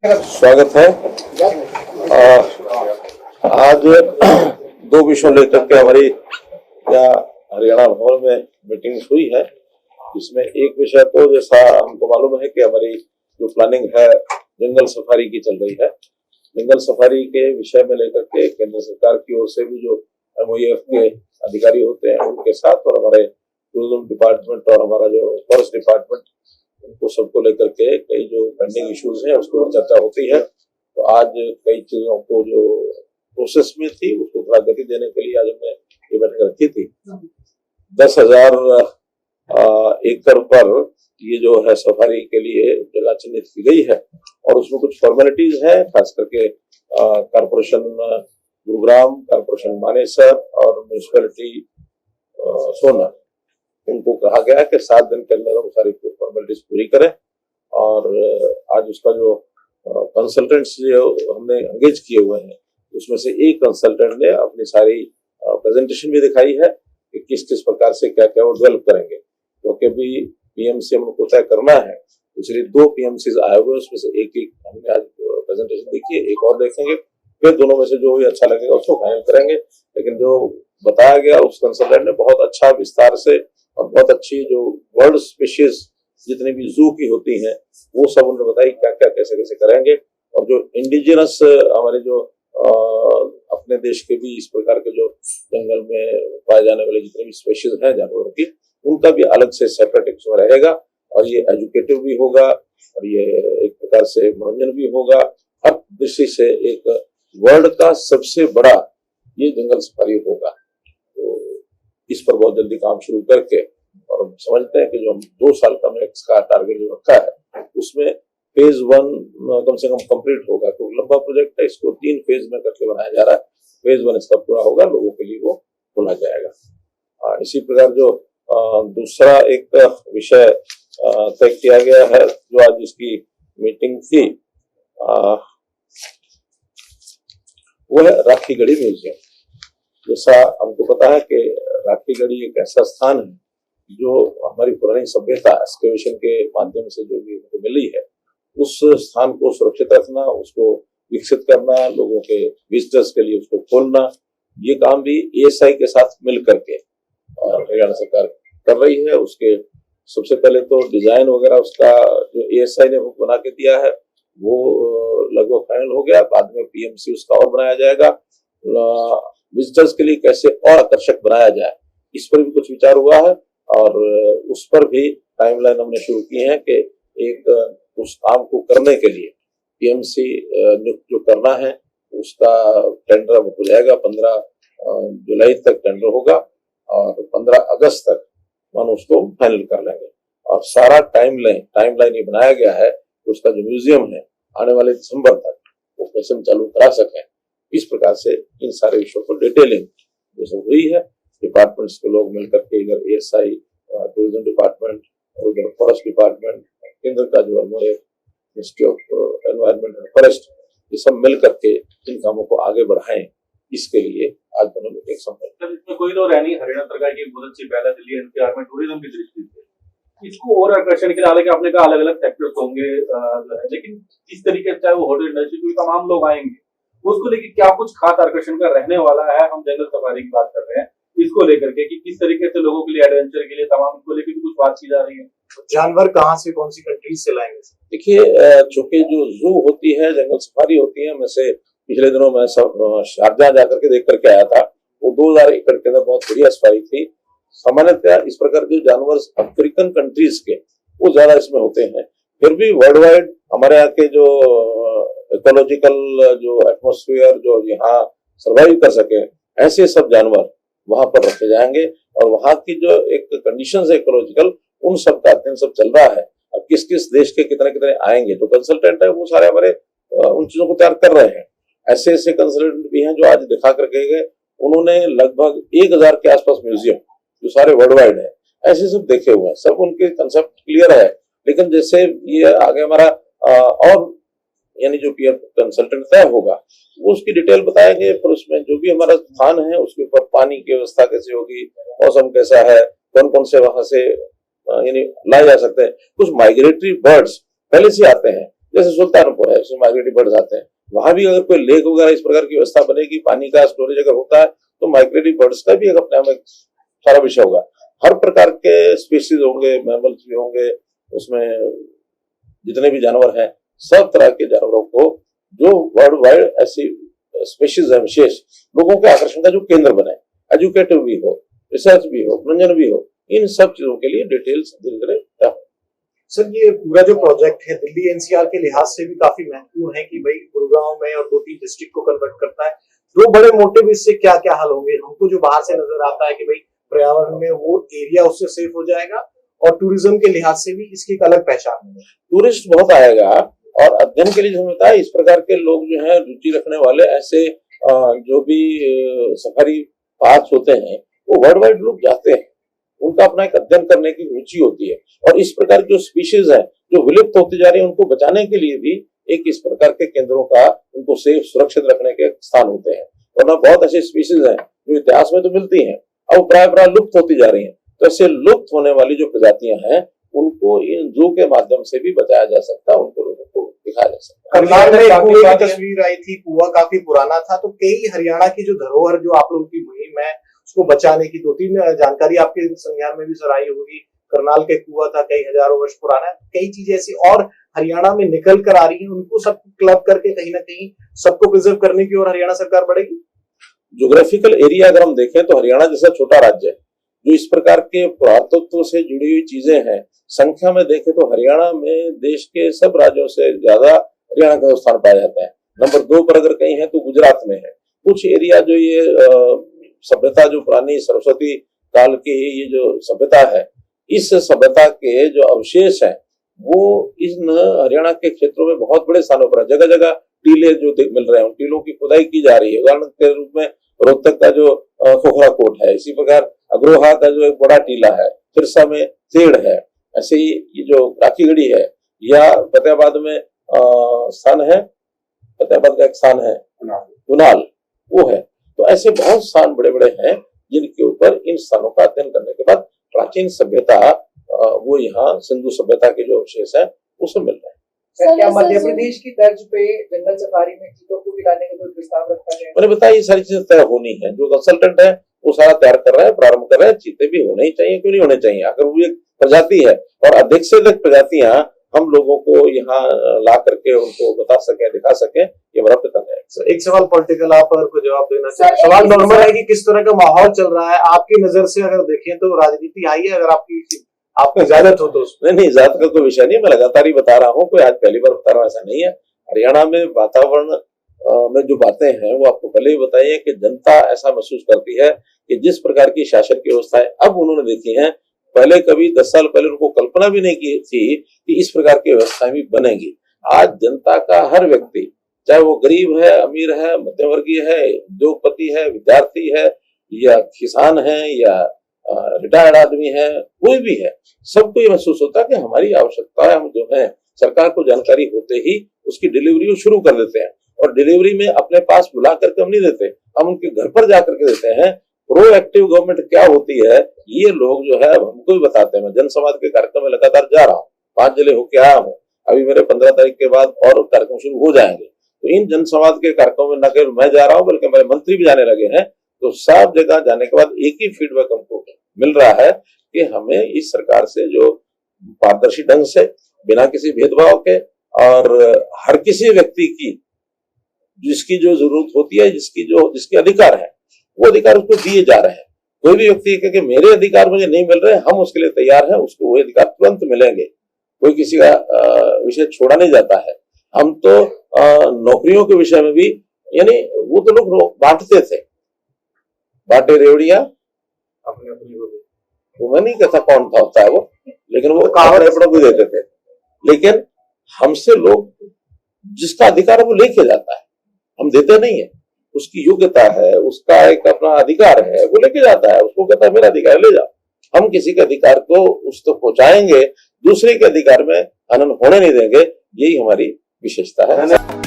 स्वागत है। आज दो विषयों लेकर के हमारी हरियाणा भवन में मीटिंग हुई है, जिसमें एक विषय तो जैसा हमको मालूम है कि हमारी जो प्लानिंग है जंगल सफारी की चल रही है। जंगल सफारी के विषय में लेकर के केंद्र सरकार की ओर से भी जो MOEF के अधिकारी होते हैं उनके साथ और हमारे टूरिज्म डिपार्टमेंट और हमारा जो फॉरेस्ट डिपार्टमेंट, उनको सबको लेकर के कई जो पेंडिंग इश्यूज हैं उसको चर्चा होती है। तो आज कई चीजों को जो प्रोसेस में थी उसको थोड़ा गति देने के लिए आज हमने ये बैठक रखी थी। 10,000 एकड़ पर ये जो है सफारी के लिए जगह चिन्हित की गई है और उसमें कुछ फॉर्मेलिटीज है, खास करके कारपोरेशन गुरुग्राम, कारपोरेशन मानेसर और म्यूनिसिपैलिटी सोना, उनको कहा गया है कि 7 दिन के अंदर हम सारी फॉर्मेलिटीज पूरी करें। और आज उसका जो कंसल्टेंट्स जो हमने एंगेज किए हुए हैं उसमें से एक कंसल्टेंट ने अपनी सारी प्रेजेंटेशन भी दिखाई है कि किस किस प्रकार से क्या क्या वो डेवलप करेंगे, क्योंकि भी PMC हमको तय करना है। इसलिए 2 PMCs आए हुए, उसमें से एक हमने आज प्रेजेंटेशन देखी है, एक और देखेंगे, फिर दोनों में से जो भी अच्छा लगेगा उसको फाइनल करेंगे। लेकिन जो बताया गया उस कंसल्टेंट ने बहुत अच्छा विस्तार से और बहुत अच्छी जो वर्ल्ड स्पीशीज जितनी भी जू की होती हैं वो सब उन्होंने बताई क्या क्या कैसे कैसे करेंगे। और जो इंडिजिनस हमारे जो अपने देश के भी इस प्रकार के जो जंगल में पाए जाने वाले जितने भी स्पीशीज हैं जानवरों की, उनका भी अलग से सेपरेट उसमें रहेगा। और ये एजुकेटिव भी होगा और ये एक प्रकार से मनोरंजन भी होगा। हर दृष्टि से एक वर्ल्ड का सबसे बड़ा ये जंगल सफारी होगा। तो इस पर बहुत जल्दी काम शुरू करके, और हम समझते हैं कि जो हम 2 साल का का टारगेट जो रखा है उसमें फेज 1 कम से कम कंप्लीट होगा। तो लंबा प्रोजेक्ट है, इसको 3 फेज में करके बनाया जा रहा है। फेज 1 इसका पूरा होगा, लोगों के लिए वो खोला जाएगा। इसी प्रकार जो दूसरा एक विषय तय किया गया है जो आज इसकी मीटिंग थी, वो है राखीगढ़ी म्यूजियम। जैसा हमको पता है कि राखीगढ़ी एक ऐसा स्थान है जो हमारी पुरानी सभ्यता एक्सकेवेशन के माध्यम से जो भी मिली है, उस स्थान को सुरक्षित रखना, उसको विकसित करना, लोगों के विजिटर्स के लिए उसको खोलना, ये काम भी ASI के साथ मिल करके और हरियाणा सरकार कर रही है। उसके सबसे पहले तो डिजाइन वगैरह उसका जो ASI ने बना के दिया है वो लगभग फाइनल हो गया। बाद में PMC उसका और बनाया जाएगा। विजिटर्स के लिए कैसे और आकर्षक बनाया जाए, इस पर भी कुछ विचार हुआ है और उस पर भी टाइमलाइन हमने शुरू की है कि एक उस काम को करने के लिए PMC नियुक्त जो करना है उसका टेंडर अब हो जाएगा। 15 जुलाई तक टेंडर होगा और 15 अगस्त तक हम उसको फाइनल कर लेंगे। और सारा टाइमलाइन ये बनाया गया है कि उसका जो म्यूजियम है आने वाले दिसंबर तक वो कैसे हम चालू करा सकें। इस प्रकार से इन सारे विषयों को डिटेलिंग जो सब हुई है, डिपार्टमेंट्स के लोग मिलकर के, इधर ASI टूरिज्म डिपार्टमेंट और उधर फॉरेस्ट डिपार्टमेंट, केंद्र का जो हमारे ministry of environment and forest, ये सब मिल करके इन कामों को आगे बढ़ाएं, इसके लिए आज दोनों मीटिंग संपन्न। इसमें कोई तो नहीं, हरियाणा सरकार की बहुत अच्छी पहल है दिल्ली NCR में टूरिज्म की दृष्टि से इसको और आकर्षण के लिए, हालांकि आपने कहा अलग अलग सेक्टर्स होंगे, लेकिन इस तरीके से चाहे वो होटल इंडस्ट्री के तमाम लोग आएंगे, उसको लेकर क्या कुछ खास आकर्षण का रहने वाला है। हम जंगल सफारी की बात कर रहे हैं, इसको लेकर के कि किस तरीके से लोगों के लिए एडवेंचर के लिए तमाम को लेकर भी कुछ बात की जा रही है। जानवर कहाँ से कौन सी कंट्रीज से लाएंगे? देखिए, चूंकि जो जू होती है, जंगल सफारी होती है, मैं से पिछले दिनों मैं शारजाह जाकर के देख करके आया था, वो 2000 एकड़ के अंदर बहुत बढ़िया सफारी थी। सामान्यतः इस प्रकार के जानवर अफ्रीकन कंट्रीज के वो ज्यादा इसमें होते हैं। फिर भी वर्ल्ड वाइड हमारे यहाँ के जो इकोलॉजिकल जो एटमॉस्फेयर जो यहाँ सर्वाइव कर सके, ऐसे सब जानवर वहां पर रखे जाएंगे। और वहां की जो एक कंडीशंस है इकोलॉजिकल, उन सब का अध्ययन सब चल रहा है। अब किस किस देश के कितने कितने आएंगे, जो कंसल्टेंट है वो सारे हमारे उन चीजों को तैयार कर रहे हैं। ऐसे ऐसे कंसल्टेंट भी हैं जो आज दिखा करके गए, उन्होंने लगभग 1000 के आसपास म्यूजियम जो सारे वर्ल्ड वाइड है ऐसे सब देखे हुए हैं, सब उनके कंसेप्ट क्लियर है। लेकिन जैसे ये आगे हमारा और यानी जो पीयर कंसल्टेंट तय होगा वो उसकी डिटेल बताएंगे, फिर उसमें जो भी हमारा स्थान है उसके ऊपर पानी की व्यवस्था कैसे होगी, मौसम कैसा है, कौन कौन से वहां से यानी लाए जा सकते हैं। कुछ माइग्रेटरी बर्ड्स पहले से आते हैं, जैसे सुल्तानपुर है, इसमें माइग्रेटिव बर्ड्स आते हैं। वहां भी अगर कोई लेक वगैरह इस प्रकार की व्यवस्था बनेगी, पानी का स्टोरेज अगर होता है, तो माइग्रेटिव बर्ड्स का भी एक अपने आप में सारा विषय होगा। हर प्रकार के स्पीशीज होंगे, मैमल्स भी होंगे, उसमें जितने भी जानवर हैं, सब तरह के जानवरों को जो वर्ल्ड वाइड ऐसी स्पीशीज है विशेष, लोगों के आकर्षण का जो केंद्र बने, एजुकेटिव भी हो, रिसर्च भी हो, मनोरंजन भी हो, इन सब चीजों के लिए डिटेल्स धीरे धीरे तय हो। सर, ये पूरा जो प्रोजेक्ट है दिल्ली एनसीआर के लिहाज से भी काफी महत्वपूर्ण है कि भाई गुड़गांव में और 2-3 डिस्ट्रिक्ट को कन्वर्ट करता है। दो बड़े मोटिव इससे क्या क्या हल होंगे? हमको जो बाहर से नजर आता है कि भाई पर्यावरण में वो एरिया उससे सेफ हो जाएगा, और टूरिज्म के लिहाज से भी इसकी एक अलग पहचान है। टूरिस्ट बहुत आएगा, और अध्ययन के लिए जो होता है, इस प्रकार के लोग जो है रुचि रखने वाले, ऐसे जो भी सफारी पार्क होते हैं, वो वर्ल्ड वाइड लोग जाते हैं, उनका अपना एक अध्ययन करने की रुचि होती है। और इस प्रकार की जो स्पीशीज है जो विलुप्त होती जा रही है, उनको बचाने के लिए भी एक इस प्रकार के केंद्रों का, उनको सेफ सुरक्षित रखने के स्थान होते हैं। वरना बहुत ऐसी स्पीशीज हैं जो इतिहास में तो मिलती हैं, अब प्राय लुप्त होती जा रही हैं। तो ऐसे लुप्त होने वाली जो प्रजातियां हैं, उनको इन जू के माध्यम से भी बचाया जा सकता है, उनको लोगों को दिखाया जा सकता है। करनाल में एक कुएं की तस्वीर आई थी, कुआं काफी पुराना था, तो कई हरियाणा की जो धरोहर जो आप लोगों की मुहिम है उसको बचाने की 2-3 जानकारी आपके संज्ञान में भी सर आई होगी। करनाल के कुआं था, कई हजारों वर्ष पुराना है, कई चीजें ऐसी और हरियाणा में निकल कर आ रही है, उनको सब क्लब करके कहीं ना कहीं सबको प्रिजर्व करने की ओर हरियाणा सरकार बढ़ेगी। ज्योग्राफिकल एरिया अगर हम देखें तो हरियाणा जैसा छोटा राज्य है, जो इस प्रकार के पुरातत्व से जुड़ी हुई चीजें हैं, संख्या में देखें तो हरियाणा में देश के सब राज्यों से ज्यादा हरियाणा का स्थान पाया जाता है। नंबर 2 पर अगर कहीं है तो गुजरात में है। कुछ एरिया जो ये सभ्यता, जो पुरानी सरस्वती काल की ये जो सभ्यता है, इस सभ्यता के जो अवशेष हैं, वो इन हरियाणा के क्षेत्रों में बहुत बड़े स्थानों पर जगह जगह टीले जो मिल रहे हैं, उन टीलों की खुदाई की जा रही है। उदाहरण के रूप में रोहतक का जो खोखरा कोट है, इसी प्रकार अग्रोहा का जो एक बड़ा टीला है, सिरसा में तेड़ है, ऐसे ही ये जो राखीगढ़ी है, या फतेहाबाद में स्थान है, फतेहाबाद का एक स्थान है कुनाल, वो है। तो ऐसे बहुत स्थान बड़े बड़े हैं जिनके ऊपर इन स्थानों का अध्ययन करने के बाद प्राचीन सभ्यता, वो यहाँ सिंधु सभ्यता के जो अवशेष है वो सब मिल रहे हैं। सर, क्या मध्य प्रदेश की तर्ज पे जंगल सफारी में चीतों को भी लाने का कोई प्रस्ताव रखा है? मैंने बताया ये सारी चीजें तय होनी है, जो कंसल्टेंट है वो सारा तैयार कर रहा है, प्रारंभ कर रहा है। चीते भी होने ही चाहिए, क्यों नहीं होने चाहिए? अगर वो एक प्रजाति है और अधिक से अधिक प्रजातियां हम लोगों को यहाँ ला करके उनको बता सके, दिखा सके, ये बड़ा प्रयत्न है। एक सवाल पॉलिटिकल आप को जवाब देना चाहिए। सवाल नॉर्मल है कि किस तरह का माहौल चल रहा है आपकी नजर से, अगर देखें तो राजनीति आई है, अगर आपकी इजाजत हो तो? नहीं, इजाजत का कोई विषय नहीं, मैं लगातार ही बता रहा हूँ, कोई आज पहली बार बता रहा हूँ, ऐसा नहीं है। हरियाणा में वातावरण में जो बातें हैं वो आपको पहले ही बताई है कि जनता ऐसा महसूस करती है कि जिस प्रकार की शासन की व्यवस्था है अब उन्होंने देखी है, पहले कभी 10 साल पहले उनको कल्पना भी नहीं की थी कि इस प्रकार की व्यवस्थाएं भी बनेगी। आज जनता का हर व्यक्ति, चाहे वो गरीब है, अमीर है, मध्यवर्गीय है, उद्योगपति है, विद्यार्थी है, या किसान है, या रिटायर्ड आदमी है, कोई भी है, सबको ये महसूस होता है कि हमारी आवश्यकता हम जो है सरकार को जानकारी होते ही उसकी डिलीवरी शुरू कर देते हैं। और डिलीवरी में अपने पास बुला करके हम नहीं देते, हम उनके घर पर जाकर के देते हैं। प्रोएक्टिव गवर्नमेंट क्या होती है ये लोग जो है हमको भी बताते हैं। मैं जनसंवाद के कार्यक्रम में लगातार जा रहा हूँ, 5 जिले होके आया हूँ, अभी मेरे 15 तारीख के बाद और कार्यक्रम शुरू हो जाएंगे। तो इन जनसंवाद के कार्यक्रम में न केवल मैं जा रहा हूँ बल्कि हमारे मंत्री भी जाने लगे हैं। तो सब जगह जाने के बाद एक ही फीडबैक हमको मिल रहा है कि हमें इस सरकार से जो पारदर्शी ढंग से, बिना किसी भेदभाव के, और हर किसी व्यक्ति की जिसकी जो जरूरत होती है, जिसके अधिकार है, वो अधिकार उसको दिए जा रहे हैं। कोई भी व्यक्ति कहे कि मेरे अधिकार मुझे नहीं मिल रहे, हम उसके लिए तैयार हैं, उसको वो अधिकार तुरंत मिलेंगे। कोई किसी का विषय छोड़ा नहीं जाता है। हम तो नौकरियों के विषय में भी, यानी वो तो लोग बांटते थे, बांटे रेवड़िया अपने अपनी वो मैं नहीं कहता कौन था होता है वो, लेकिन वो कहावत भी देते थे। लेकिन हमसे लोग जिसका अधिकार है वो लेके जाता है, हम देते नहीं है। उसकी योग्यता है, उसका एक अपना अधिकार है, वो लेके जाता है, उसको कहता है मेरा अधिकार ले जाओ। हम किसी के अधिकार को उस तक पहुंचाएंगे, दूसरे के अधिकार में हनन होने नहीं देंगे, यही हमारी विशेषता है।